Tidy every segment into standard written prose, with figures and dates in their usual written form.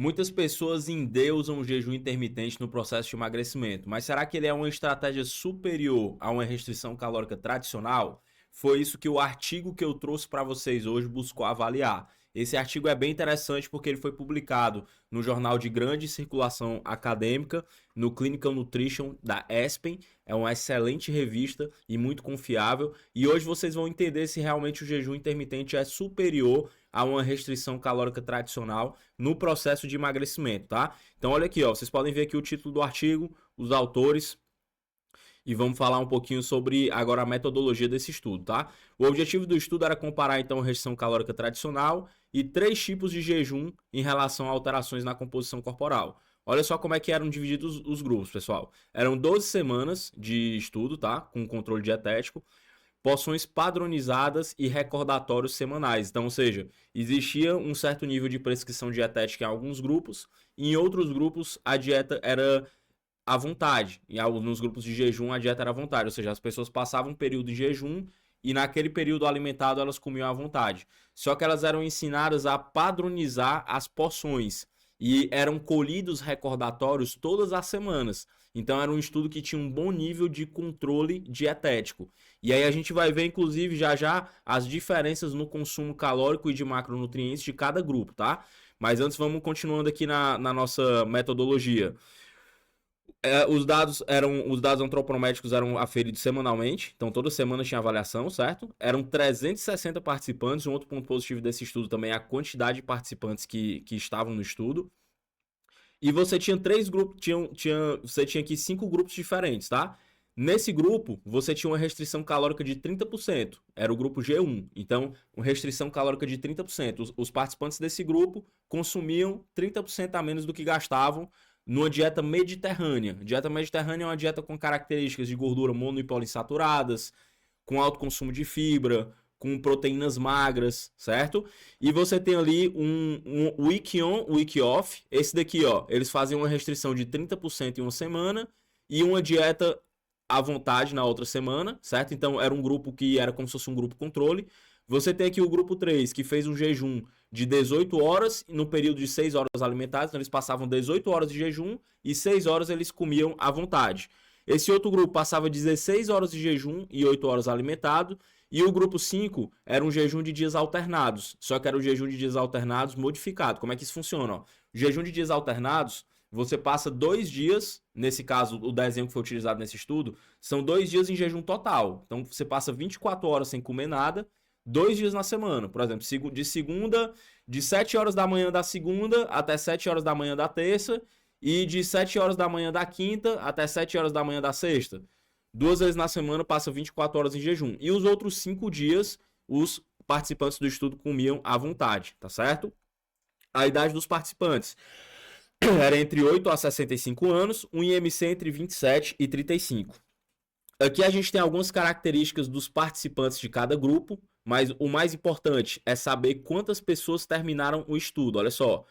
Muitas pessoas endeusam o jejum intermitente no processo de emagrecimento, mas será que ele é uma estratégia superior a uma restrição calórica tradicional? Foi isso que o artigo que eu trouxe para vocês hoje buscou avaliar. Esse artigo é bem interessante porque ele foi publicado no jornal de grande circulação acadêmica, no Clinical Nutrition da Aspen. É uma excelente revista e muito confiável. E hoje vocês vão entender se realmente o jejum intermitente é superior a uma restrição calórica tradicional no processo de emagrecimento, tá? Então olha aqui, ó, vocês podem ver aqui o título do artigo, os autores, e vamos falar um pouquinho sobre agora a metodologia desse estudo, tá? O objetivo do estudo era comparar então a restrição calórica tradicional e 3 tipos de jejum em relação a alterações na composição corporal. Olha só como é que eram divididos os grupos, pessoal. Eram 12 semanas de estudo, tá? Com controle dietético, porções padronizadas e recordatórios semanais. Então, ou seja, existia um certo nível de prescrição dietética em alguns grupos, e em outros grupos a dieta era à vontade. Em alguns grupos de jejum a dieta era à vontade, ou seja, as pessoas passavam um período em jejum e naquele período alimentado elas comiam à vontade. Só que elas eram ensinadas a padronizar as porções e eram colhidos recordatórios todas as semanas. Então era um estudo que tinha um bom nível de controle dietético. E aí a gente vai ver, inclusive, já já as diferenças no consumo calórico e de macronutrientes de cada grupo, tá? Mas antes vamos continuando aqui na nossa metodologia. Os dados antropométricos eram aferidos semanalmente, então toda semana tinha avaliação, certo? Eram 360 participantes. Um outro ponto positivo desse estudo também é a quantidade de participantes que estavam no estudo. E você tinha 3 grupos, você tinha aqui 5 grupos diferentes, tá? Nesse grupo, você tinha uma restrição calórica de 30%, era o grupo G1. Então, uma restrição calórica de 30%. Os participantes desse grupo consumiam 30% a menos do que gastavam numa dieta mediterrânea. Dieta mediterrânea é uma dieta com características de gordura mono e poliinsaturadas, com alto consumo de fibra, com proteínas magras, certo? E você tem ali um week on, week off. Esse daqui, ó, eles fazem uma restrição de 30% em uma semana e uma dieta à vontade na outra semana, certo? Então era um grupo que era como se fosse um grupo controle. Você tem aqui o grupo 3, que fez um jejum de 18 horas, no período de 6 horas alimentadas, então eles passavam 18 horas de jejum e 6 horas eles comiam à vontade. Esse outro grupo passava 16 horas de jejum e 8 horas alimentado, e o grupo 5 era um jejum de dias alternados, só que era o jejum de dias alternados modificado. Como é que isso funciona? Ó? O jejum de dias alternados, você passa 2 dias, nesse caso o desenho que foi utilizado nesse estudo, são 2 dias em jejum total. Então você passa 24 horas sem comer nada, 2 dias na semana, por exemplo, de segunda, de 7 horas da manhã da segunda até 7 horas da manhã da terça, e de 7 horas da manhã da quinta até 7 horas da manhã da sexta. 2 vezes na semana passa 24 horas em jejum. E os outros 5 dias, os participantes do estudo comiam à vontade, tá certo? A idade dos participantes era entre 8 a 65 anos, um IMC entre 27 e 35. Aqui a gente tem algumas características dos participantes de cada grupo, mas o mais importante é saber quantas pessoas terminaram o estudo. Olha só,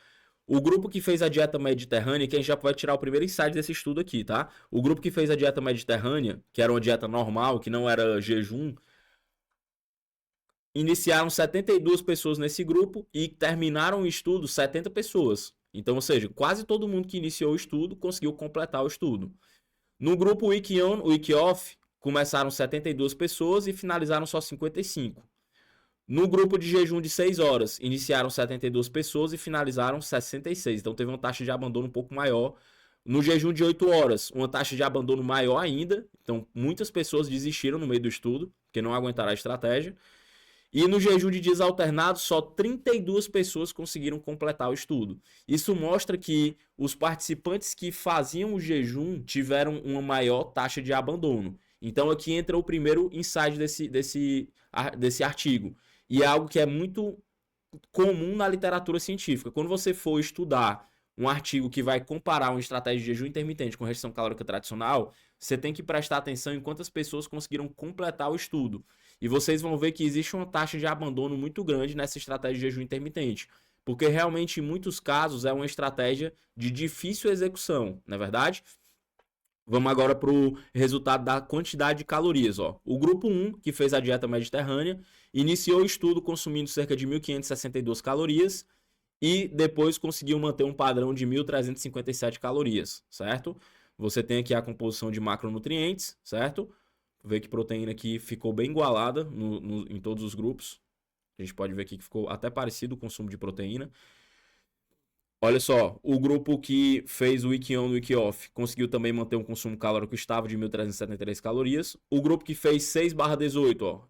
o grupo que fez a dieta mediterrânea, que a gente já vai tirar o primeiro insight desse estudo aqui, tá? O grupo que fez a dieta mediterrânea, que era uma dieta normal, que não era jejum, iniciaram 72 pessoas nesse grupo e terminaram o estudo 70 pessoas. Então, ou seja, quase todo mundo que iniciou o estudo conseguiu completar o estudo. No grupo Week On, Week Off, começaram 72 pessoas e finalizaram só 55. No grupo de jejum de 6 horas, iniciaram 72 pessoas e finalizaram 66. Então teve uma taxa de abandono um pouco maior. No jejum de 8 horas, uma taxa de abandono maior ainda. Então muitas pessoas desistiram no meio do estudo, porque não aguentaram a estratégia. E no jejum de dias alternados, só 32 pessoas conseguiram completar o estudo. Isso mostra que os participantes que faziam o jejum tiveram uma maior taxa de abandono. Então aqui entra o primeiro insight desse artigo. E é algo que é muito comum na literatura científica. Quando você for estudar um artigo que vai comparar uma estratégia de jejum intermitente com restrição calórica tradicional, você tem que prestar atenção em quantas pessoas conseguiram completar o estudo. E vocês vão ver que existe uma taxa de abandono muito grande nessa estratégia de jejum intermitente. Porque realmente, em muitos casos, é uma estratégia de difícil execução, não é verdade? Vamos agora para o resultado da quantidade de calorias. Ó. O grupo 1, que fez a dieta mediterrânea, iniciou o estudo consumindo cerca de 1.562 calorias e depois conseguiu manter um padrão de 1.357 calorias, certo? Você tem aqui a composição de macronutrientes, certo? Ver que proteína aqui ficou bem igualada em todos os grupos. A gente pode ver aqui que ficou até parecido o consumo de proteína. Olha só, o grupo que fez o week on e o week off conseguiu também manter um consumo calórico estável de 1.373 calorias. O grupo que fez 6/18, ó,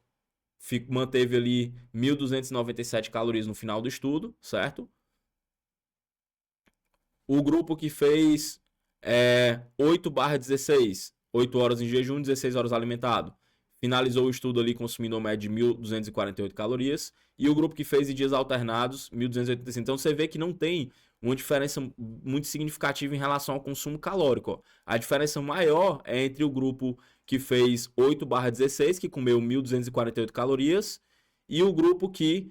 manteve ali 1.297 calorias no final do estudo, certo? O grupo que fez 8/16, 8 horas em jejum, 16 horas alimentado, finalizou o estudo ali consumindo uma média de 1.248 calorias. E o grupo que fez em dias alternados, 1.285. Então você vê que não tem uma diferença muito significativa em relação ao consumo calórico. Ó. A diferença maior é entre o grupo que fez 8/16, que comeu 1.248 calorias, e o grupo que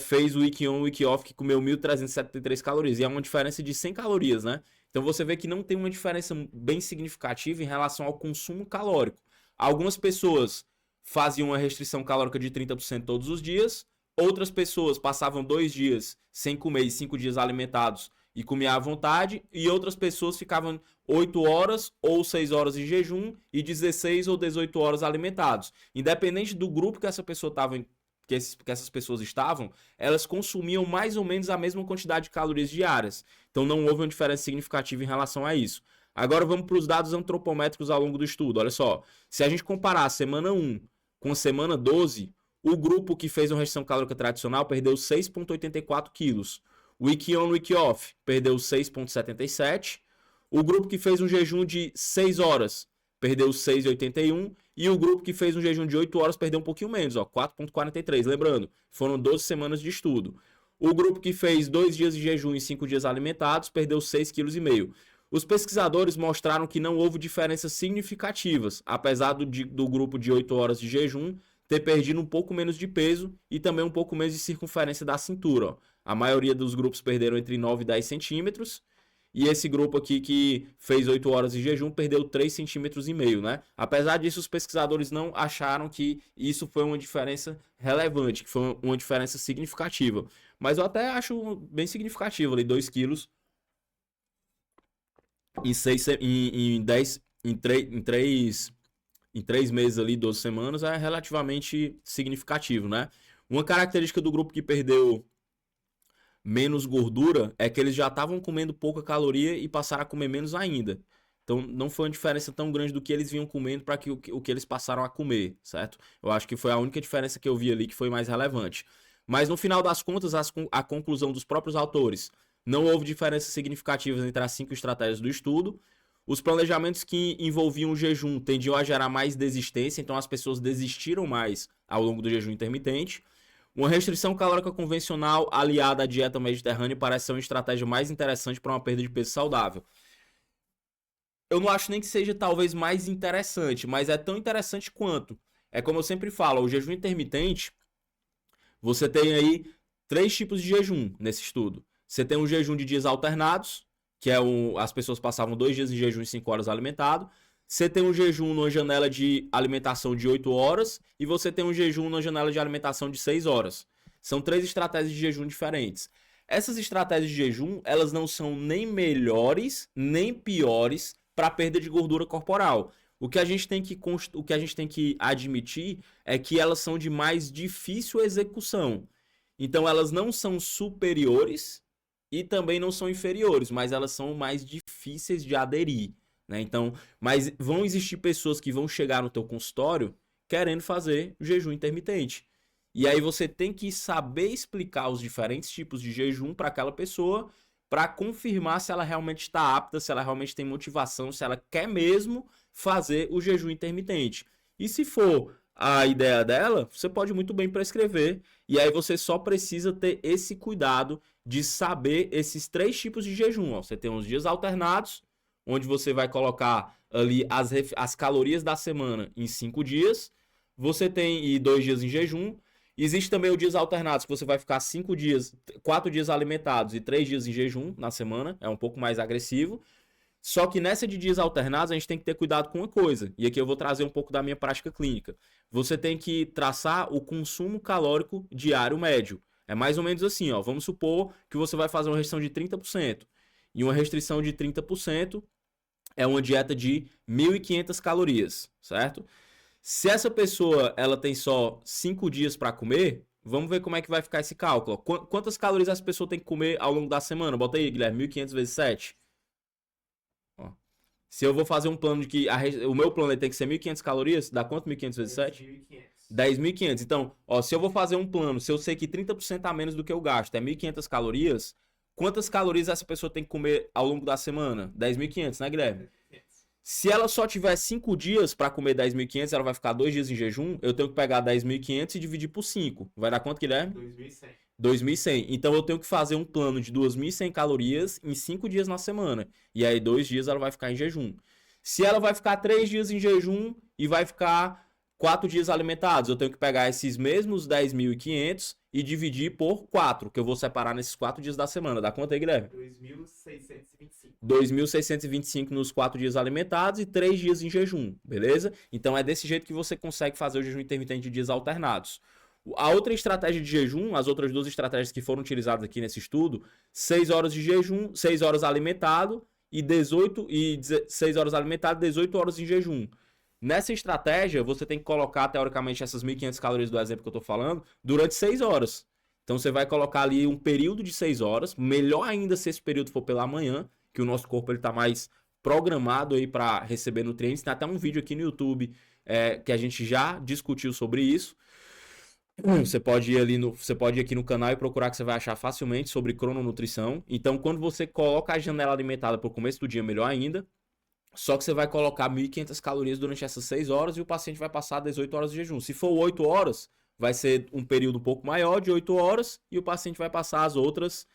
fez o week on, week off, que comeu 1.373 calorias. E é uma diferença de 100 calorias, né? Então você vê que não tem uma diferença bem significativa em relação ao consumo calórico. Algumas pessoas faziam uma restrição calórica de 30% todos os dias, outras pessoas passavam 2 dias sem comer e 5 dias alimentados e comiam à vontade, e outras pessoas ficavam 8 horas ou 6 horas em jejum e 16 ou 18 horas alimentados. Independente do grupo que essa pessoa estava que essas pessoas estavam, elas consumiam mais ou menos a mesma quantidade de calorias diárias. Então não houve uma diferença significativa em relação a isso. Agora vamos para os dados antropométricos ao longo do estudo. Olha só, se a gente comparar a semana 1 com a semana 12, o grupo que fez uma restrição calórica tradicional perdeu 6,84 quilos. O week on, week off perdeu 6,77. O grupo que fez um jejum de 6 horas perdeu 6,81. E o grupo que fez um jejum de 8 horas perdeu um pouquinho menos, 4,43. Lembrando, foram 12 semanas de estudo. O grupo que fez 2 dias de jejum e 5 dias alimentados perdeu 6,5 kg. Os pesquisadores mostraram que não houve diferenças significativas, apesar do grupo de 8 horas de jejum ter perdido um pouco menos de peso e também um pouco menos de circunferência da cintura. Ó. A maioria dos grupos perderam entre 9 e 10 centímetros. E esse grupo aqui que fez 8 horas de jejum perdeu 3,5 centímetros, né? Apesar disso, os pesquisadores não acharam que isso foi uma diferença relevante, que foi uma diferença significativa. Mas eu até acho bem significativo ali, 2 quilos em 3 meses ali, 12 semanas, é relativamente significativo, né? Uma característica do grupo que perdeu menos gordura é que eles já estavam comendo pouca caloria e passaram a comer menos ainda. Então não foi uma diferença tão grande do que eles vinham comendo para o que eles passaram a comer, certo? Eu acho que foi a única diferença que eu vi ali que foi mais relevante. Mas no final das contas, a conclusão dos próprios autores, não houve diferenças significativas entre as 5 estratégias do estudo. Os planejamentos que envolviam o jejum tendiam a gerar mais desistência, então as pessoas desistiram mais ao longo do jejum intermitente. Uma restrição calórica convencional aliada à dieta mediterrânea parece ser uma estratégia mais interessante para uma perda de peso saudável. Eu não acho nem que seja talvez mais interessante, mas é tão interessante quanto. É como eu sempre falo, o jejum intermitente, você tem aí 3 tipos de jejum nesse estudo. Você tem um jejum de dias alternados, que é as pessoas passavam 2 dias em jejum e 5 horas alimentado. Você tem um jejum numa janela de alimentação de 8 horas e você tem um jejum numa janela de alimentação de 6 horas. São 3 estratégias de jejum diferentes. Essas estratégias de jejum, elas não são nem melhores, nem piores para a perda de gordura corporal. O que a gente tem que admitir é que elas são de mais difícil execução. Então elas não são superiores e também não são inferiores, mas elas são mais difíceis de aderir. Né? Então, mas vão existir pessoas que vão chegar no teu consultório querendo fazer jejum intermitente. E aí você tem que saber explicar os diferentes tipos de jejum para aquela pessoa para confirmar se ela realmente está apta, se ela realmente tem motivação, se ela quer mesmo fazer o jejum intermitente. E se for a ideia dela, você pode muito bem prescrever. E aí você só precisa ter esse cuidado de saber esses 3 tipos de jejum. Ó. Você tem os dias alternados, onde você vai colocar ali as calorias da semana em 5 dias. Você tem 2 dias em jejum. Existe também os dias alternados, que você vai ficar 5 dias, 4 dias alimentados e 3 dias em jejum na semana. É um pouco mais agressivo. Só que nessa de dias alternados, a gente tem que ter cuidado com uma coisa. E aqui eu vou trazer um pouco da minha prática clínica. Você tem que traçar o consumo calórico diário médio. É mais ou menos assim, ó. Vamos supor que você vai fazer uma restrição de 30%. E uma restrição de 30% é uma dieta de 1.500 calorias, certo? Se essa pessoa ela tem só 5 dias para comer, vamos ver como é que vai ficar esse cálculo. Quantas calorias essa pessoa tem que comer ao longo da semana? Bota aí, Guilherme, 1.500 vezes 7. Ó. Se eu vou fazer um plano de que o meu plano tem que ser 1.500 calorias, dá quanto 1.500 vezes 7? 10.500. Então, ó, se eu vou fazer um plano, se eu sei que 30% a menos do que eu gasto é 1.500 calorias, quantas calorias essa pessoa tem que comer ao longo da semana? 10.500, né, Guilherme? Se ela só tiver 5 dias para comer 10.500, ela vai ficar 2 dias em jejum, eu tenho que pegar 10.500 e dividir por 5. Vai dar quanto, Guilherme? 2.100. 2.100. Então eu tenho que fazer um plano de 2.100 calorias em 5 dias na semana. E aí 2 dias ela vai ficar em jejum. Se ela vai ficar 3 dias em jejum e vai ficar 4 dias alimentados, eu tenho que pegar esses mesmos 10.500 e dividir por 4, que eu vou separar nesses 4 dias da semana. Dá quanto aí, Guilherme? 2.625. 2.625 nos 4 dias alimentados e 3 dias em jejum, beleza? Então é desse jeito que você consegue fazer o jejum intermitente de dias alternados. A outra estratégia de jejum, as outras duas estratégias que foram utilizadas aqui nesse estudo, 6 horas de jejum, 6 horas alimentado e 6 horas alimentado, 18 horas em jejum. Nessa estratégia, você tem que colocar, teoricamente, essas 1.500 calorias do exemplo que eu tô falando, durante 6 horas. Então, você vai colocar ali um período de 6 horas, melhor ainda se esse período for pela manhã, que o nosso corpo ele tá mais programado aí para receber nutrientes. Tem até um vídeo aqui no YouTube que a gente já discutiu sobre isso. Você pode ir aqui no canal e procurar que você vai achar facilmente sobre crononutrição. Então, quando você coloca a janela alimentada para o começo do dia, melhor ainda. Só que você vai colocar 1.500 calorias durante essas 6 horas e o paciente vai passar 18 horas de jejum. Se for 8 horas, vai ser um período um pouco maior, de 8 horas, e o paciente vai passar as outras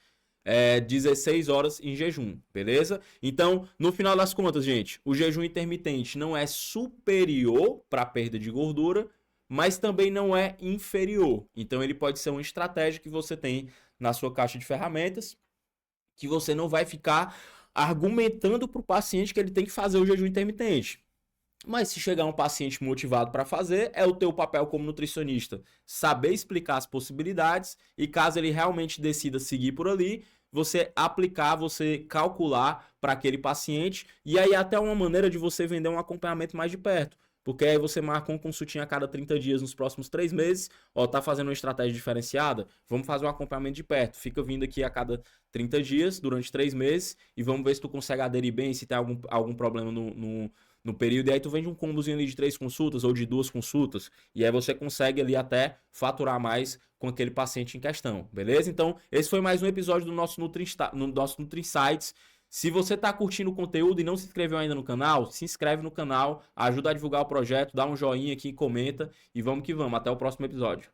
16 horas em jejum, beleza? Então, no final das contas, gente, o jejum intermitente não é superior para a perda de gordura, mas também não é inferior. Então, ele pode ser uma estratégia que você tem na sua caixa de ferramentas, que você não vai ficar argumentando para o paciente que ele tem que fazer o jejum intermitente. Mas se chegar um paciente motivado para fazer, é o teu papel como nutricionista saber explicar as possibilidades e caso ele realmente decida seguir por ali, você aplicar, você calcular para aquele paciente e aí até uma maneira de você vender um acompanhamento mais de perto. Porque aí você marca uma consultinha a cada 30 dias nos próximos 3 meses. Ó, tá fazendo uma estratégia diferenciada? Vamos fazer um acompanhamento de perto. Fica vindo aqui a cada 30 dias, durante 3 meses, e vamos ver se tu consegue aderir bem, se tem algum problema no período. E aí tu vende um combozinho ali de 3 consultas ou de 2 consultas. E aí você consegue ali até faturar mais com aquele paciente em questão, beleza? Então, esse foi mais um episódio do nosso NutriInsights. Se você está curtindo o conteúdo e não se inscreveu ainda no canal, se inscreve no canal, ajuda a divulgar o projeto, dá um joinha aqui, comenta e vamos que vamos. Até o próximo episódio.